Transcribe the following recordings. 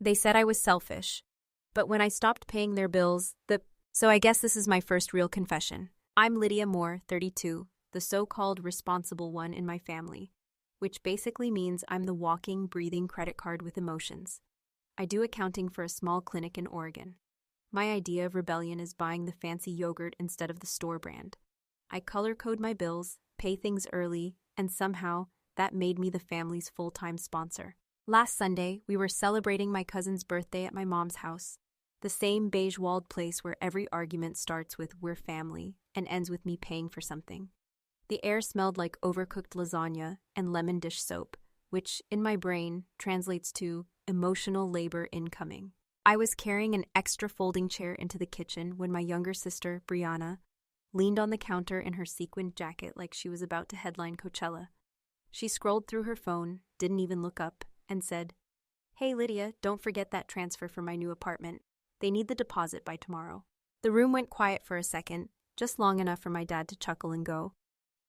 They said I was selfish. But when I stopped paying their bills, So I guess this is my first real confession. I'm Lydia Moore, 32, the so-called responsible one in my family, which basically means I'm the walking, breathing credit card with emotions. I do accounting for a small clinic in Oregon. My idea of rebellion is buying the fancy yogurt instead of the store brand. I color code my bills, pay things early, and somehow that made me the family's full-time sponsor. Last Sunday, we were celebrating my cousin's birthday at my mom's house. The same beige-walled place where every argument starts with "we're family" and ends with me paying for something. The air smelled like overcooked lasagna and lemon dish soap, which, in my brain, translates to emotional labor incoming. I was carrying an extra folding chair into the kitchen when my younger sister, Brianna, leaned on the counter in her sequined jacket like she was about to headline Coachella. She scrolled through her phone, didn't even look up, and said, "Hey Lydia, don't forget that transfer for my new apartment. They need the deposit by tomorrow." The room went quiet for a second, just long enough for my dad to chuckle and go,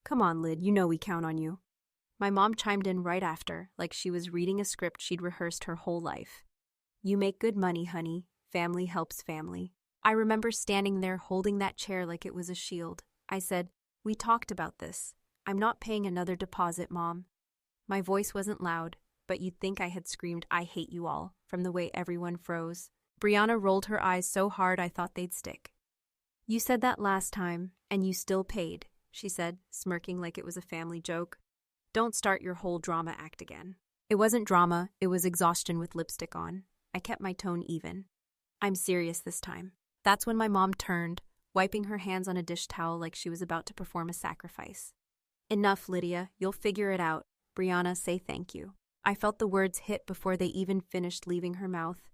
"Come on, Lyd, you know we count on you." My mom chimed in right after, like she was reading a script she'd rehearsed her whole life. "You make good money, honey. Family helps family." I remember standing there holding that chair like it was a shield. I said, "We talked about this. I'm not paying another deposit, Mom." My voice wasn't loud, but you'd think I had screamed, "I hate you all," from the way everyone froze. Brianna rolled her eyes so hard I thought they'd stick. "You said that last time, and you still paid," she said, smirking like it was a family joke. "Don't start your whole drama act again." It wasn't drama, it was exhaustion with lipstick on. I kept my tone even. "I'm serious this time." That's when my mom turned, wiping her hands on a dish towel like she was about to perform a sacrifice. "Enough, Lydia. You'll figure it out. Brianna, say thank you." I felt the words hit before they even finished leaving her mouth.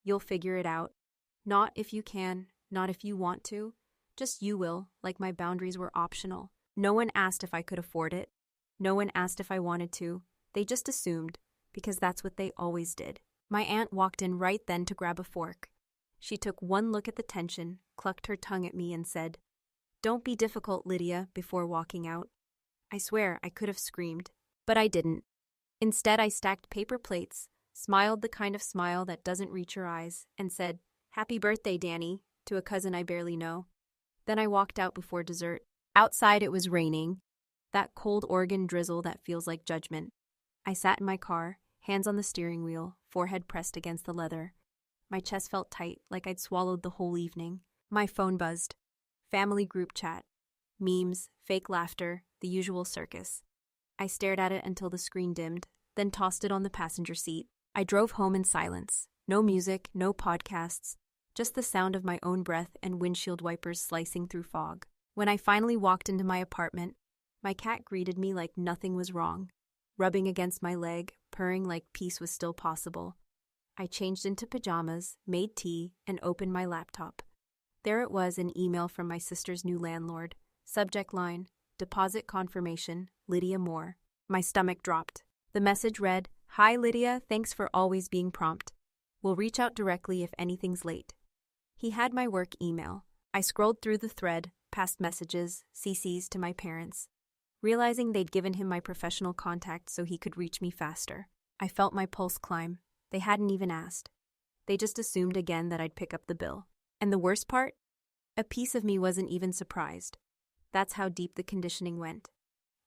You'll figure it out. Not if you can, not if you want to. Just you will, like my boundaries were optional. No one asked if I could afford it. No one asked if I wanted to. They just assumed, because that's what they always did. My aunt walked in right then to grab a fork. She took one look at the tension, clucked her tongue at me, and said, "Don't be difficult, Lydia," before walking out. I swear I could have screamed, but I didn't. Instead, I stacked paper plates, smiled the kind of smile that doesn't reach your eyes, and said, "Happy birthday, Danny," to a cousin I barely know. Then I walked out before dessert. Outside it was raining, that cold Oregon drizzle that feels like judgment. I sat in my car, hands on the steering wheel, forehead pressed against the leather. My chest felt tight, like I'd swallowed the whole evening. My phone buzzed. Family group chat. Memes, fake laughter, the usual circus. I stared at it until the screen dimmed, then tossed it on the passenger seat. I drove home in silence. No music, no podcasts, just the sound of my own breath and windshield wipers slicing through fog. When I finally walked into my apartment, my cat greeted me like nothing was wrong, rubbing against my leg, purring like peace was still possible. I changed into pajamas, made tea, and opened my laptop. There it was, an email from my sister's new landlord. Subject line, "Deposit confirmation, Lydia Moore." My stomach dropped. The message read, "Hi Lydia, thanks for always being prompt. We'll reach out directly if anything's late." He had my work email. I scrolled through the thread, past messages, CCs to my parents, realizing they'd given him my professional contact so he could reach me faster. I felt my pulse climb. They hadn't even asked. They just assumed again that I'd pick up the bill. And the worst part? A piece of me wasn't even surprised. That's how deep the conditioning went.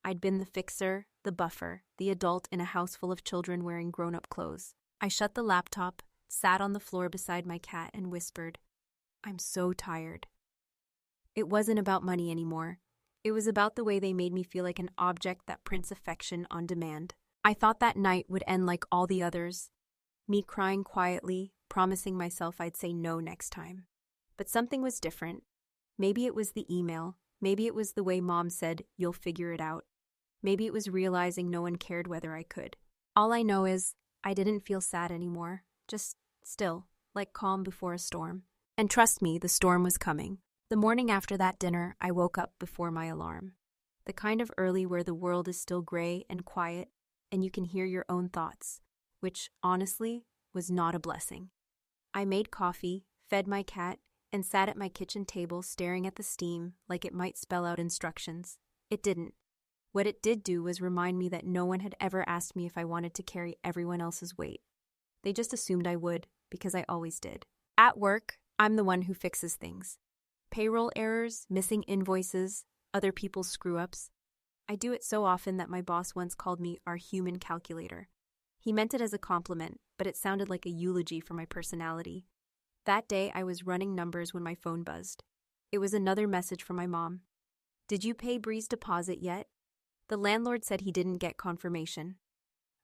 I'd been the fixer, the buffer, the adult in a house full of children wearing grown-up clothes. I shut the laptop, sat on the floor beside my cat, and whispered, "I'm so tired." It wasn't about money anymore. It was about the way they made me feel like an object that prints affection on demand. I thought that night would end like all the others. Me crying quietly, promising myself I'd say no next time. But something was different. Maybe it was the email. Maybe it was the way Mom said, "You'll figure it out." Maybe it was realizing no one cared whether I could. All I know is I didn't feel sad anymore. Just still, like calm before a storm. And trust me, the storm was coming. The morning after that dinner, I woke up before my alarm. The kind of early where the world is still gray and quiet, and you can hear your own thoughts, which, honestly, was not a blessing. I made coffee, fed my cat, and sat at my kitchen table staring at the steam like it might spell out instructions. It didn't. What it did do was remind me that no one had ever asked me if I wanted to carry everyone else's weight. They just assumed I would, because I always did. At work, I'm the one who fixes things. Payroll errors, missing invoices, other people's screw-ups. I do it so often that my boss once called me our human calculator. He meant it as a compliment, but it sounded like a eulogy for my personality. That day, I was running numbers when my phone buzzed. It was another message from my mom. "Did you pay Bree's deposit yet?" The landlord said he didn't get confirmation.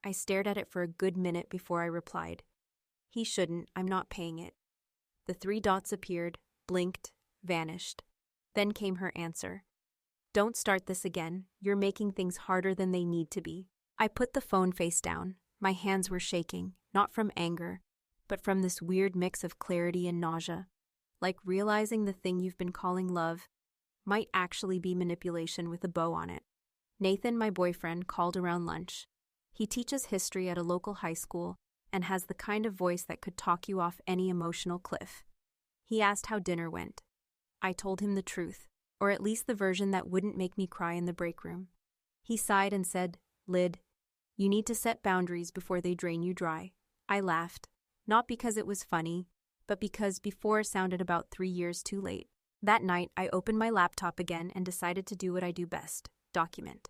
I stared at it for a good minute before I replied. "He shouldn't, I'm not paying it." The 3 dots appeared, blinked, vanished. Then came her answer. "Don't start this again. You're making things harder than they need to be." I put the phone face down. My hands were shaking, not from anger, but from this weird mix of clarity and nausea. Like realizing the thing you've been calling love might actually be manipulation with a bow on it. Nathan, my boyfriend, called around lunch. He teaches history at a local high school and has the kind of voice that could talk you off any emotional cliff. He asked how dinner went. I told him the truth, or at least the version that wouldn't make me cry in the break room. He sighed and said, "Lyd, you need to set boundaries before they drain you dry." I laughed, not because it was funny, but because before sounded about 3 years too late. That night, I opened my laptop again and decided to do what I do best, document.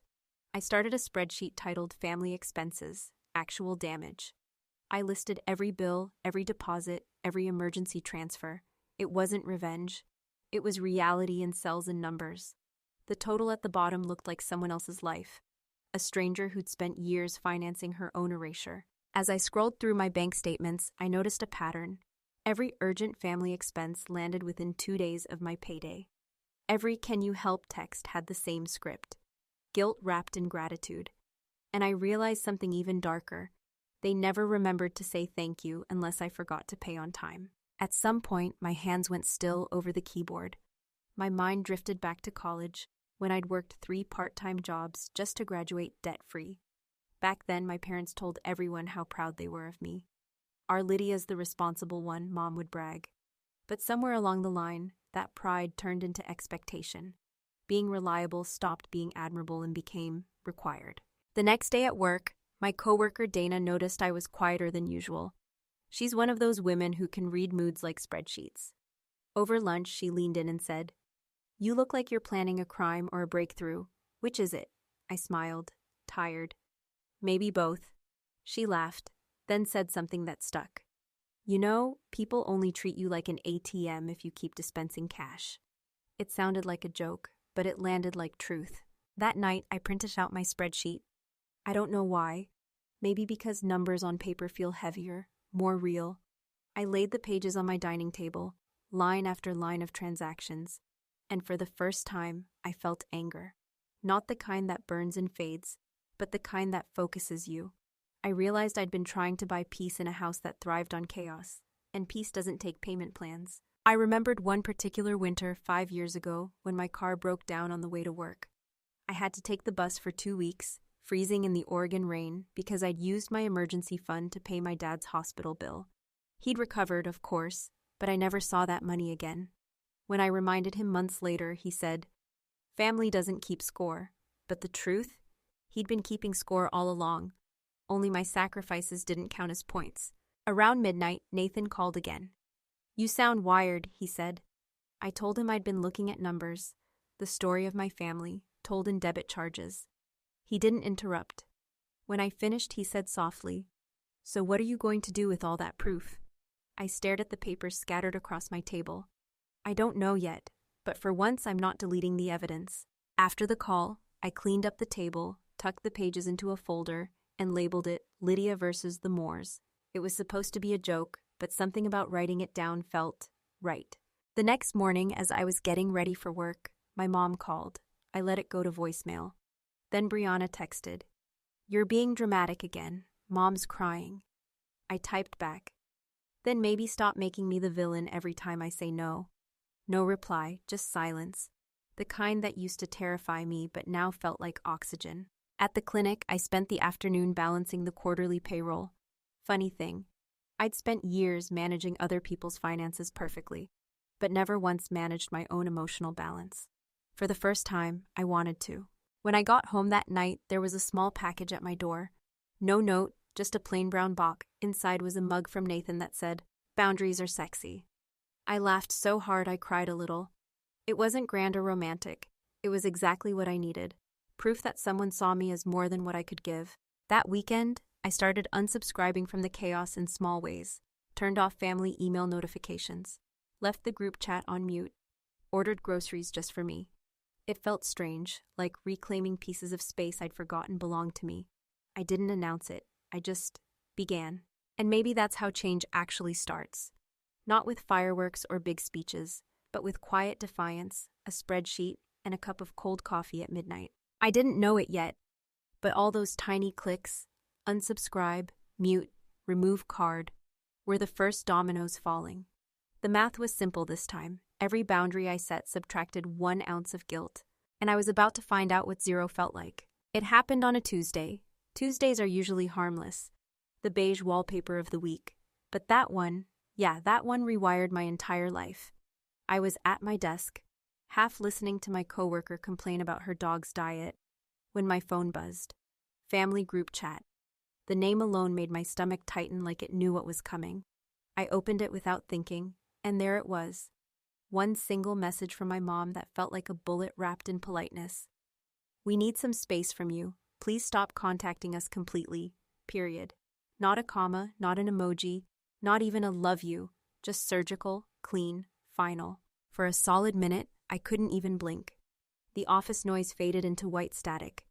I started a spreadsheet titled Family Expenses, Actual Damage. I listed every bill, every deposit, every emergency transfer. It wasn't revenge. It was reality in cells and numbers. The total at the bottom looked like someone else's life, a stranger who'd spent years financing her own erasure. As I scrolled through my bank statements, I noticed a pattern. Every urgent family expense landed within 2 days of my payday. Every "can you help" text had the same script. Guilt wrapped in gratitude. And I realized something even darker. They never remembered to say thank you unless I forgot to pay on time. At some point, my hands went still over the keyboard. My mind drifted back to college, when I'd worked 3 part-time jobs just to graduate debt-free. Back then, my parents told everyone how proud they were of me. "Our Lydia's the responsible one," Mom would brag. But somewhere along the line, that pride turned into expectation. Being reliable stopped being admirable and became required. The next day at work, my coworker Dana noticed I was quieter than usual. She's one of those women who can read moods like spreadsheets. Over lunch, she leaned in and said, "You look like you're planning a crime or a breakthrough. Which is it?" I smiled, tired. "Maybe both." She laughed, then said something that stuck. "You know, people only treat you like an ATM if you keep dispensing cash." It sounded like a joke, but it landed like truth. That night, I printed out my spreadsheet. I don't know why. Maybe because numbers on paper feel heavier, more real. I laid the pages on my dining table, line after line of transactions, and for the first time, I felt anger. Not the kind that burns and fades, but the kind that focuses you. I realized I'd been trying to buy peace in a house that thrived on chaos, and peace doesn't take payment plans. I remembered one particular winter 5 years ago when my car broke down on the way to work. I had to take the bus for 2 weeks, freezing in the Oregon rain, because I'd used my emergency fund to pay my dad's hospital bill. He'd recovered, of course, but I never saw that money again. When I reminded him months later, he said, "Family doesn't keep score." But the truth? He'd been keeping score all along. Only my sacrifices didn't count as points. Around midnight, Nathan called again. "You sound wired," he said. I told him I'd been looking at numbers, the story of my family, told in debit charges. He didn't interrupt. When I finished, he said softly, "So what are you going to do with all that proof?" I stared at the papers scattered across my table. "I don't know yet, but for once I'm not deleting the evidence." After the call, I cleaned up the table, tucked the pages into a folder, and labeled it Lydia versus the Moors. It was supposed to be a joke, but something about writing it down felt right. The next morning, as I was getting ready for work, my mom called. I let it go to voicemail. Then Brianna texted, "You're being dramatic again. Mom's crying." I typed back, "Then maybe stop making me the villain every time I say no." No reply, just silence. The kind that used to terrify me but now felt like oxygen. At the clinic, I spent the afternoon balancing the quarterly payroll. Funny thing, I'd spent years managing other people's finances perfectly, but never once managed my own emotional balance. For the first time, I wanted to. When I got home that night, there was a small package at my door. No note, just a plain brown box. Inside was a mug from Nathan that said, Boundaries are sexy. I laughed so hard I cried a little. It wasn't grand or romantic. It was exactly what I needed. Proof that someone saw me as more than what I could give. That weekend, I started unsubscribing from the chaos in small ways. Turned off family email notifications. Left the group chat on mute. Ordered groceries just for me. It felt strange, like reclaiming pieces of space I'd forgotten belonged to me. I didn't announce it. I just began. And maybe that's how change actually starts. Not with fireworks or big speeches, but with quiet defiance, a spreadsheet, and a cup of cold coffee at midnight. I didn't know it yet, but all those tiny clicks, unsubscribe, mute, remove card, were the first dominoes falling. The math was simple this time. Every boundary I set subtracted 1 ounce of guilt, and I was about to find out what zero felt like. It happened on a Tuesday. Tuesdays are usually harmless, the beige wallpaper of the week. But that one rewired my entire life. I was at my desk, half listening to my coworker complain about her dog's diet, when my phone buzzed. Family group chat. The name alone made my stomach tighten like it knew what was coming. I opened it without thinking, and there it was. One single message from my mom that felt like a bullet wrapped in politeness. We need some space from you. Please stop contacting us completely. Period. Not a comma, not an emoji, not even a love you. Just surgical, clean, final. For a solid minute, I couldn't even blink. The office noise faded into white static.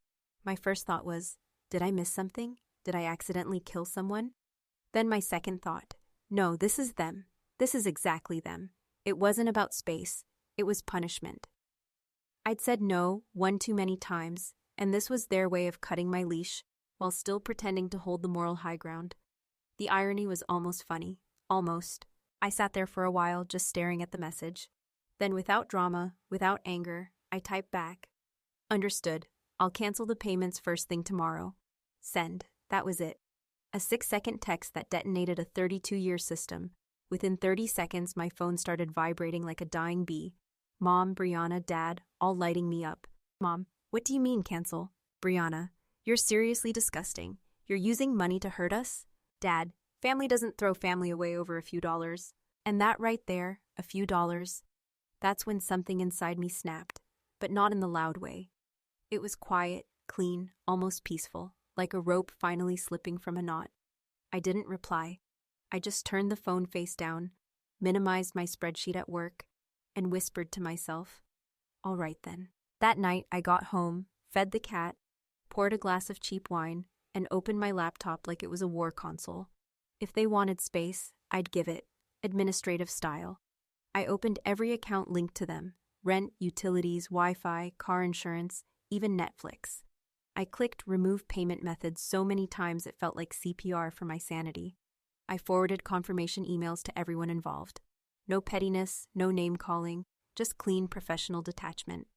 My first thought was, did I miss something? Did I accidentally kill someone? Then my second thought, no, this is them. This is exactly them. It wasn't about space. It was punishment. I'd said no one too many times, and this was their way of cutting my leash while still pretending to hold the moral high ground. The irony was almost funny. Almost. I sat there for a while just staring at the message. Then without drama, without anger, I typed back. Understood. I'll cancel the payments first thing tomorrow. Send. That was it. A 6-second text that detonated a 32-year system. Within 30 seconds, my phone started vibrating like a dying bee. Mom, Brianna, Dad, all lighting me up. Mom, what do you mean cancel? Brianna, you're seriously disgusting. You're using money to hurt us? Dad, family doesn't throw family away over a few dollars. And that right there, a few dollars. That's when something inside me snapped, but not in the loud way. It was quiet, clean, almost peaceful, like a rope finally slipping from a knot. I didn't reply. I just turned the phone face down, minimized my spreadsheet at work, and whispered to myself, all right then. That night, I got home, fed the cat, poured a glass of cheap wine, and opened my laptop like it was a war console. If they wanted space, I'd give it, administrative style. I opened every account linked to them, rent, utilities, Wi-Fi, car insurance, even Netflix. I clicked remove payment methods so many times it felt like CPR for my sanity. I forwarded confirmation emails to everyone involved. No pettiness, no name-calling, just clean professional detachment.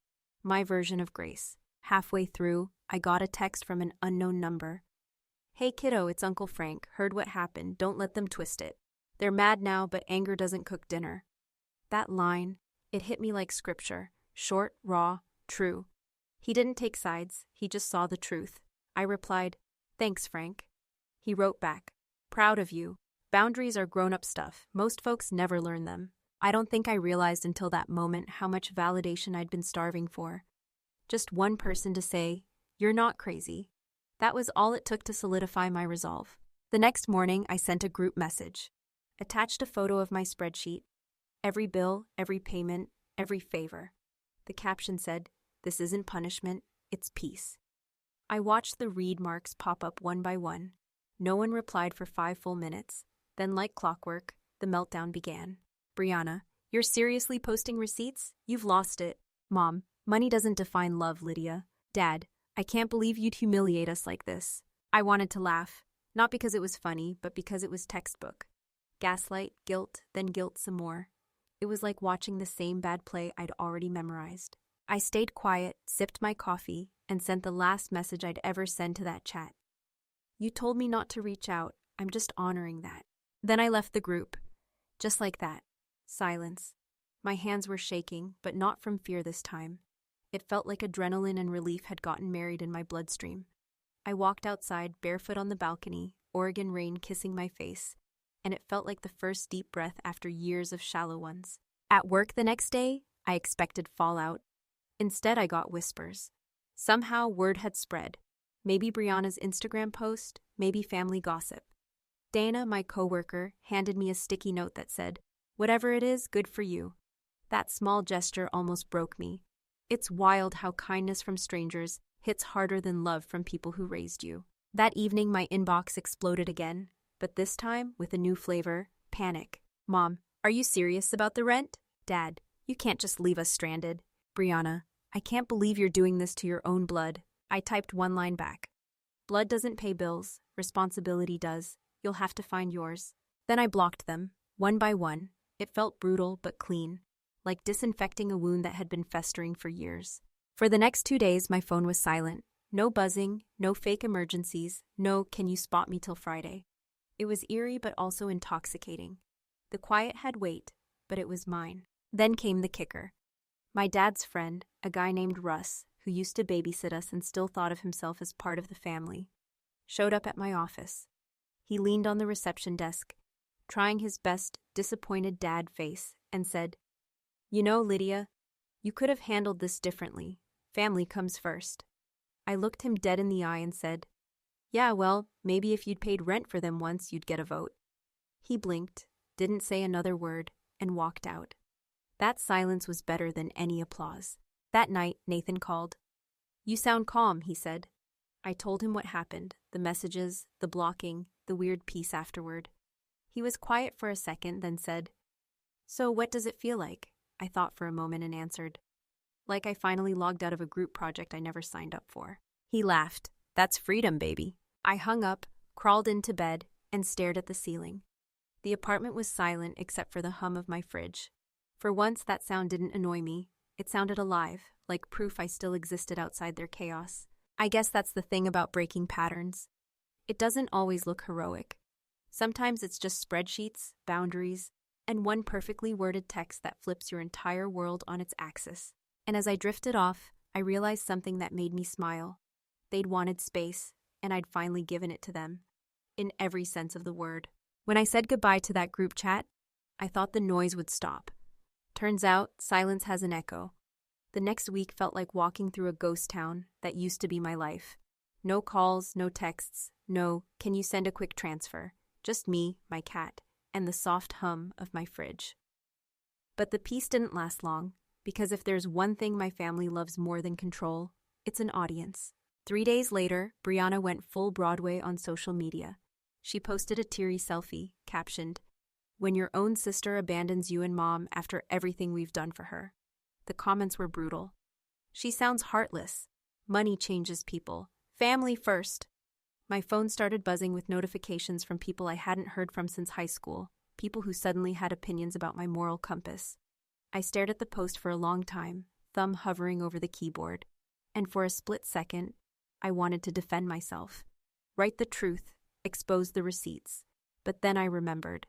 My version of grace. Halfway through, I got a text from an unknown number. Hey kiddo, it's Uncle Frank. Heard what happened. Don't let them twist it. They're mad now, but anger doesn't cook dinner. That line, it hit me like scripture. Short, raw, true. He didn't take sides. He just saw the truth. I replied, thanks, Frank. He wrote back, proud of you. Boundaries are grown-up stuff. Most folks never learn them. I don't think I realized until that moment how much validation I'd been starving for. Just one person to say, you're not crazy. That was all it took to solidify my resolve. The next morning, I sent a group message. Attached a photo of my spreadsheet. Every bill, every payment, every favor. The caption said, this isn't punishment, it's peace. I watched the read marks pop up one by one. No one replied for 5 full minutes. Then, like clockwork, the meltdown began. Brianna, you're seriously posting receipts? You've lost it. Mom, money doesn't define love, Lydia. Dad, I can't believe you'd humiliate us like this. I wanted to laugh, not because it was funny, but because it was textbook. Gaslight, guilt, then guilt some more. It was like watching the same bad play I'd already memorized. I stayed quiet, sipped my coffee, and sent the last message I'd ever send to that chat. You told me not to reach out. I'm just honoring that. Then I left the group. Just like that. Silence. My hands were shaking, but not from fear this time. It felt like adrenaline and relief had gotten married in my bloodstream. I walked outside, barefoot on the balcony, Oregon rain kissing my face, and it felt like the first deep breath after years of shallow ones. At work the next day, I expected fallout. Instead, I got whispers. Somehow, word had spread. Maybe Brianna's Instagram post, maybe family gossip. Dana, my coworker, handed me a sticky note that said, "Whatever it is, good for you." That small gesture almost broke me. It's wild how kindness from strangers hits harder than love from people who raised you. That evening, my inbox exploded again, but this time with a new flavor: panic. "Mom, are you serious about the rent?" "Dad, you can't just leave us stranded." "Brianna, I can't believe you're doing this to your own blood." I typed one line back. "Blood doesn't pay bills, responsibility does. You'll have to find yours." Then I blocked them, one by one. It felt brutal but clean, like disinfecting a wound that had been festering for years. For the next 2 days, my phone was silent. No buzzing, no fake emergencies, no "can you spot me till Friday." It was eerie but also intoxicating. The quiet had weight, but it was mine. Then came the kicker. My dad's friend, a guy named Russ, who used to babysit us and still thought of himself as part of the family, showed up at my office. He leaned on the reception desk, trying his best disappointed dad face, and said, "You know, Lydia, you could have handled this differently. Family comes first." I looked him dead in the eye and said, "Yeah, well, maybe if you'd paid rent for them once, you'd get a vote." He blinked, didn't say another word, and walked out. That silence was better than any applause. That night, Nathan called. "You sound calm," he said. I told him what happened, the messages, the blocking, the weird peace afterward. He was quiet for a second, then said, "So what does it feel like?" I thought for a moment and answered, "Like I finally logged out of a group project I never signed up for." He laughed. "That's freedom, baby." I hung up, crawled into bed, and stared at the ceiling. The apartment was silent except for the hum of my fridge. For once, that sound didn't annoy me. It sounded alive, like proof I still existed outside their chaos. I guess that's the thing about breaking patterns. It doesn't always look heroic. Sometimes it's just spreadsheets, boundaries, and one perfectly worded text that flips your entire world on its axis. And as I drifted off, I realized something that made me smile. They'd wanted space, and I'd finally given it to them, in every sense of the word. When I said goodbye to that group chat, I thought the noise would stop. Turns out, silence has an echo. The next week felt like walking through a ghost town that used to be my life. No calls, no texts, no "can you send a quick transfer?" Just me, my cat, and the soft hum of my fridge. But the peace didn't last long, because if there's one thing my family loves more than control, it's an audience. 3 days later, Brianna went full Broadway on social media. She posted a teary selfie, captioned, "When your own sister abandons you and Mom after everything we've done for her." The comments were brutal. "She sounds heartless. Money changes people. Family first." My phone started buzzing with notifications from people I hadn't heard from since high school, people who suddenly had opinions about my moral compass. I stared at the post for a long time, thumb hovering over the keyboard, and for a split second, I wanted to defend myself. Write the truth, expose the receipts. But then I remembered.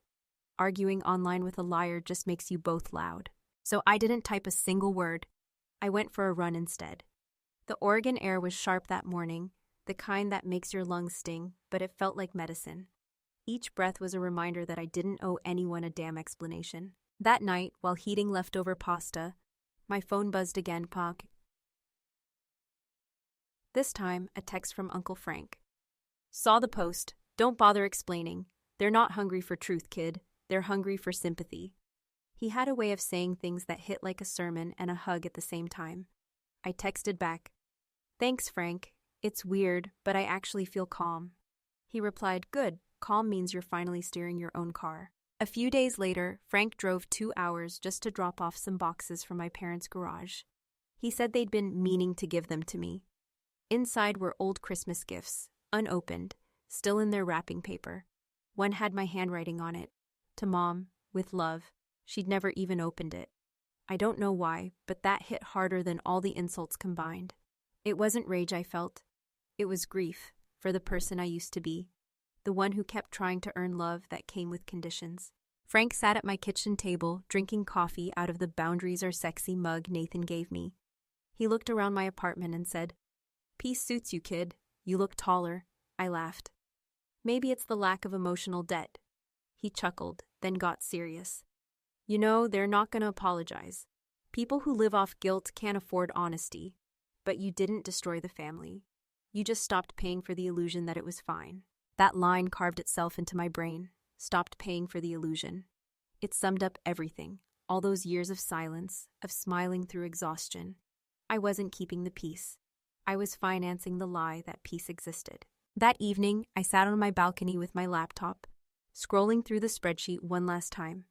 Arguing online with a liar just makes you both loud. So I didn't type a single word. I went for a run instead. The Oregon air was sharp that morning, the kind that makes your lungs sting, but it felt like medicine. Each breath was a reminder that I didn't owe anyone a damn explanation. That night, while heating leftover pasta, my phone buzzed again, This time, a text from Uncle Frank. "Saw the post. Don't bother explaining. They're not hungry for truth, kid. They're hungry for sympathy." He had a way of saying things that hit like a sermon and a hug at the same time. I texted back, "Thanks, Frank. It's weird, but I actually feel calm." He replied, "Good. Calm means you're finally steering your own car." A few days later, Frank drove 2 hours just to drop off some boxes from my parents' garage. He said they'd been meaning to give them to me. Inside were old Christmas gifts, unopened, still in their wrapping paper. One had my handwriting on it. "To Mom, with love." She'd never even opened it. I don't know why, but that hit harder than all the insults combined. It wasn't rage I felt. It was grief for the person I used to be, the one who kept trying to earn love that came with conditions. Frank sat at my kitchen table, drinking coffee out of the "Boundaries Are Sexy" mug Nathan gave me. He looked around my apartment and said, "Peace suits you, kid. You look taller." I laughed. "Maybe it's the lack of emotional debt." He chuckled, then got serious. You know, they're not going to apologize. People who live off guilt can't afford honesty. But you didn't destroy the family. You just stopped paying for the illusion that it was fine. That line carved itself into my brain. Stopped paying for the illusion. It summed up everything. All those years of silence, of smiling through exhaustion. I wasn't keeping the peace. I was financing the lie that peace existed. That evening, I sat on my balcony with my laptop, scrolling through the spreadsheet one last time.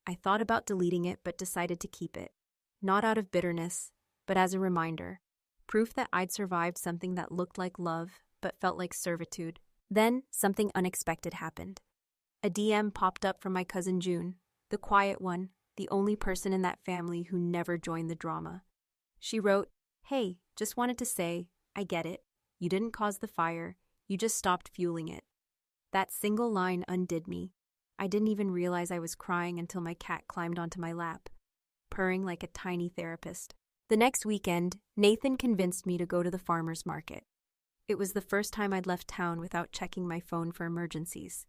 I thought about deleting it but decided to keep it. Not out of bitterness, but as a reminder. Proof that I'd survived something that looked like love but felt like servitude. Then, something unexpected happened. A DM popped up from my cousin June, the quiet one, the only person in that family who never joined the drama. She wrote, "Hey, just wanted to say, I get it. You didn't cause the fire, you just stopped fueling it." That single line undid me. I didn't even realize I was crying until my cat climbed onto my lap, purring like a tiny therapist. The next weekend, Nathan convinced me to go to the farmer's market. It was the first time I'd left town without checking my phone for emergencies.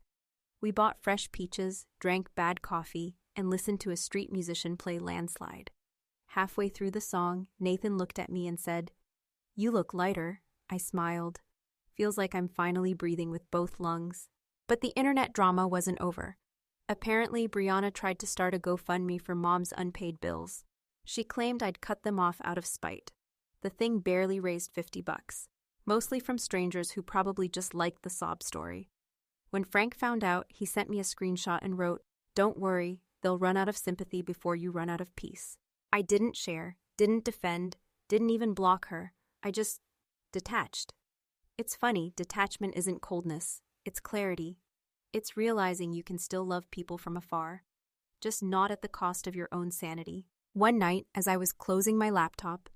We bought fresh peaches, drank bad coffee, and listened to a street musician play Landslide. Halfway through the song, Nathan looked at me and said, "You look lighter." I smiled. Feels like I'm finally breathing with both lungs. But the internet drama wasn't over. Apparently, Brianna tried to start a GoFundMe for Mom's unpaid bills. She claimed I'd cut them off out of spite. The thing barely raised $50, mostly from strangers who probably just liked the sob story. When Frank found out, he sent me a screenshot and wrote, "Don't worry, they'll run out of sympathy before you run out of peace." I didn't share, didn't defend, didn't even block her. I just detached. It's funny, detachment isn't coldness, it's clarity. It's realizing you can still love people from afar, just not at the cost of your own sanity. One night, as I was closing my laptop,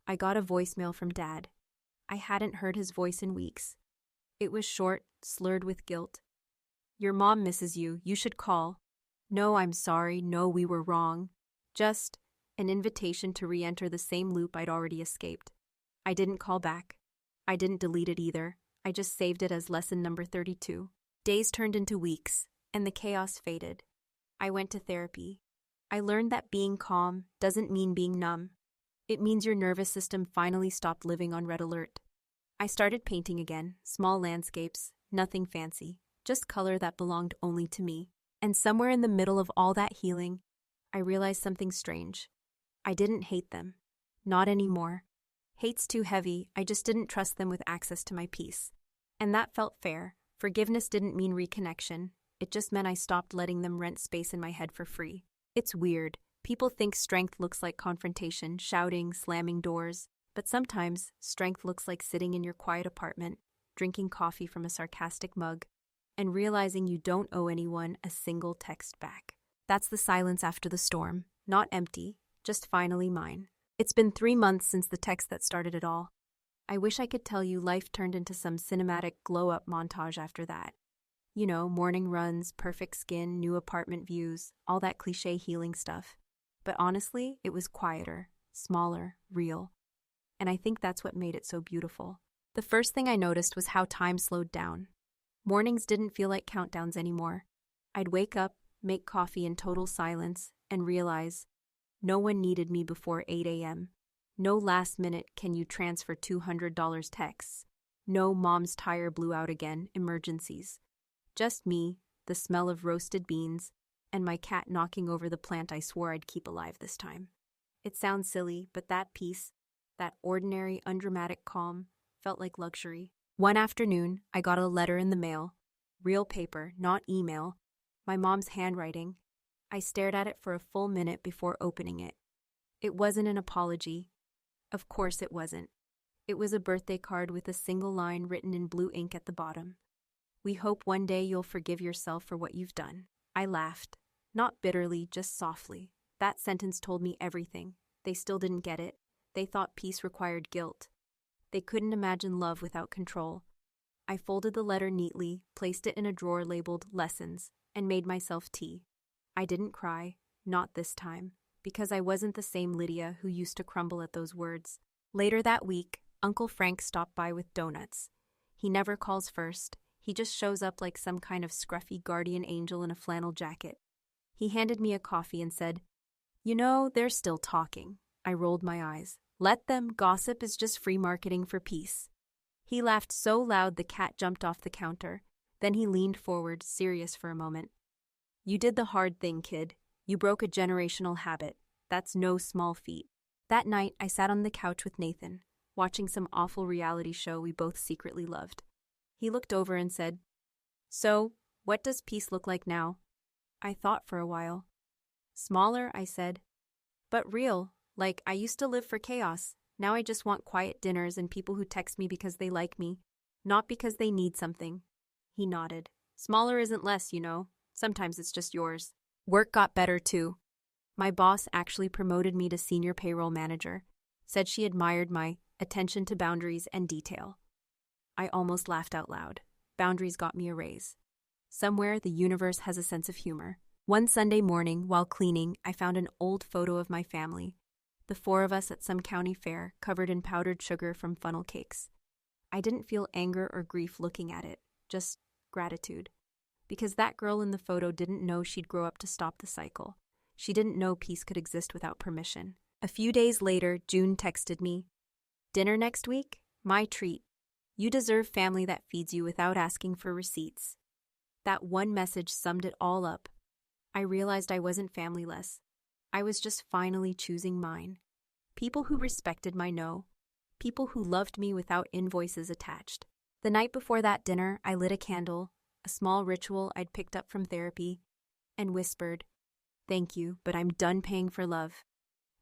I got a voicemail from Dad. I hadn't heard his voice in weeks. It was short, slurred with guilt. "Your mom misses you. You should call." "No, I'm sorry. No, we were wrong." Just an invitation to re-enter the same loop I'd already escaped. I didn't call back. I didn't delete it either. I just saved it as lesson number 32. Days turned into weeks, and the chaos faded. I went to therapy. I learned that being calm doesn't mean being numb. It means your nervous system finally stopped living on red alert. I started painting again, small landscapes, nothing fancy, just color that belonged only to me. And somewhere in the middle of all that healing, I realized something strange. I didn't hate them. Not anymore. Hate's too heavy, I just didn't trust them with access to my peace. And that felt fair. Forgiveness didn't mean reconnection. It just meant I stopped letting them rent space in my head for free. It's weird. People think strength looks like confrontation, shouting, slamming doors. But sometimes, strength looks like sitting in your quiet apartment, drinking coffee from a sarcastic mug, and realizing you don't owe anyone a single text back. That's the silence after the storm. Not empty, just finally mine. It's been 3 months since the text that started it all. I wish I could tell you life turned into some cinematic glow-up montage after that. You know, morning runs, perfect skin, new apartment views, all that cliché healing stuff. But honestly, it was quieter, smaller, real. And I think that's what made it so beautiful. The first thing I noticed was how time slowed down. Mornings didn't feel like countdowns anymore. I'd wake up, make coffee in total silence, and realize no one needed me before 8 a.m. No last minute can you transfer $200 texts. No mom's tire blew out again, emergencies. Just me, the smell of roasted beans, and my cat knocking over the plant I swore I'd keep alive this time. It sounds silly, but that peace, that ordinary, undramatic calm, felt like luxury. One afternoon, I got a letter in the mail. Real paper, not email. My mom's handwriting. I stared at it for a full minute before opening it. It wasn't an apology. Of course it wasn't. It was a birthday card with a single line written in blue ink at the bottom. "We hope one day you'll forgive yourself for what you've done." I laughed. Not bitterly, just softly. That sentence told me everything. They still didn't get it. They thought peace required guilt. They couldn't imagine love without control. I folded the letter neatly, placed it in a drawer labeled Lessons, and made myself tea. I didn't cry, not this time, because I wasn't the same Lydia who used to crumble at those words. Later that week, Uncle Frank stopped by with donuts. He never calls first. He He just shows up like some kind of scruffy guardian angel in a flannel jacket. He handed me a coffee and said, "You know, they're still talking." I rolled my eyes. Let them. Gossip is just free marketing for peace. He laughed so loud the cat jumped off the counter. Then he leaned forward, serious for a moment. "You did the hard thing, kid. You broke a generational habit. That's no small feat." That night, I sat on the couch with Nathan, watching some awful reality show we both secretly loved. He looked over and said, "So, what does peace look like now?" I thought for a while. "Smaller," I said. "But real. Like, I used to live for chaos. Now I just want quiet dinners and people who text me because they like me, not because they need something." He nodded. "Smaller isn't less, you know. Sometimes it's just yours." Work got better, too. My boss actually promoted me to senior payroll manager, said she admired my attention to boundaries and detail. I almost laughed out loud. Boundaries got me a raise. Somewhere, the universe has a sense of humor. One Sunday morning, while cleaning, I found an old photo of my family, the four of us at some county fair, covered in powdered sugar from funnel cakes. I didn't feel anger or grief looking at it, just gratitude. Because that girl in the photo didn't know she'd grow up to stop the cycle. She didn't know peace could exist without permission. A few days later, June texted me, "Dinner next week? My treat. You deserve family that feeds you without asking for receipts." That one message summed it all up. I realized I wasn't familyless. I was just finally choosing mine. People who respected my no. People who loved me without invoices attached. The night before that dinner, I lit a candle, a small ritual I'd picked up from therapy, and whispered, "Thank you, but I'm done paying for love."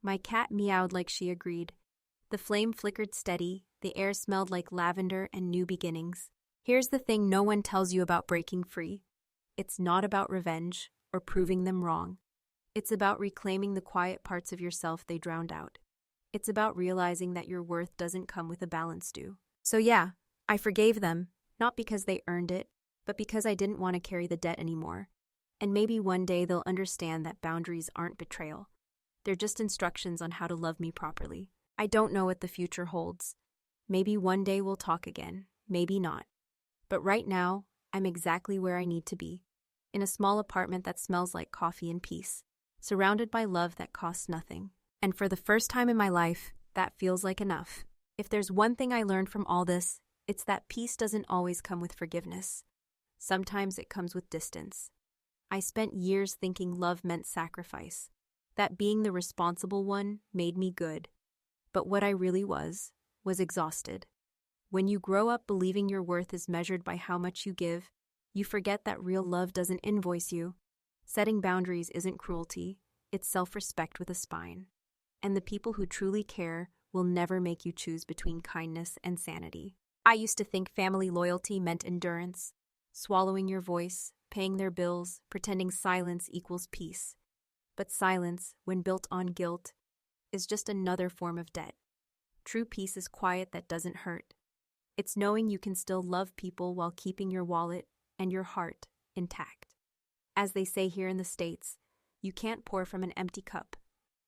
My cat meowed like she agreed. The flame flickered steady, the air smelled like lavender and new beginnings. Here's the thing no one tells you about breaking free. It's not about revenge or proving them wrong. It's about reclaiming the quiet parts of yourself they drowned out. It's about realizing that your worth doesn't come with a balance due. So yeah, I forgave them, not because they earned it, but because I didn't want to carry the debt anymore. And maybe one day they'll understand that boundaries aren't betrayal. They're just instructions on how to love me properly. I don't know what the future holds. Maybe one day we'll talk again, maybe not. But right now, I'm exactly where I need to be. In a small apartment that smells like coffee and peace. Surrounded by love that costs nothing. And for the first time in my life, that feels like enough. If there's one thing I learned from all this, it's that peace doesn't always come with forgiveness. Sometimes it comes with distance. I spent years thinking love meant sacrifice, that being the responsible one made me good. But what I really was exhausted. When you grow up believing your worth is measured by how much you give, you forget that real love doesn't invoice you. Setting boundaries isn't cruelty, it's self-respect with a spine. And the people who truly care will never make you choose between kindness and sanity. I used to think family loyalty meant endurance, swallowing your voice, paying their bills, pretending silence equals peace. But silence, when built on guilt, is just another form of debt. True peace is quiet that doesn't hurt. It's knowing you can still love people while keeping your wallet and your heart intact. As they say here in the States, you can't pour from an empty cup,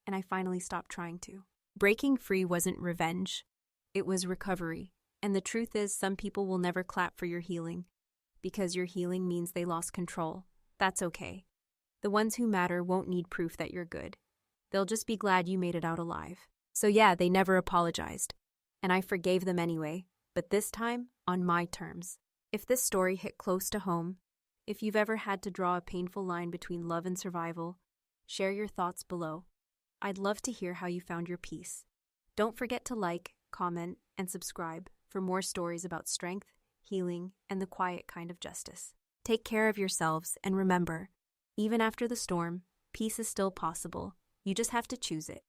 and I finally stopped trying to. Breaking free wasn't revenge. It was recovery. And the truth is, some people will never clap for your healing, because your healing means they lost control. That's okay. The ones who matter won't need proof that you're good. They'll just be glad you made it out alive. So yeah, they never apologized. And I forgave them anyway, but this time on my terms. If this story hit close to home, if you've ever had to draw a painful line between love and survival, share your thoughts below. I'd love to hear how you found your peace. Don't forget to like, comment, and subscribe for more stories about strength, healing, and the quiet kind of justice. Take care of yourselves, and remember, even after the storm, peace is still possible. You just have to choose it.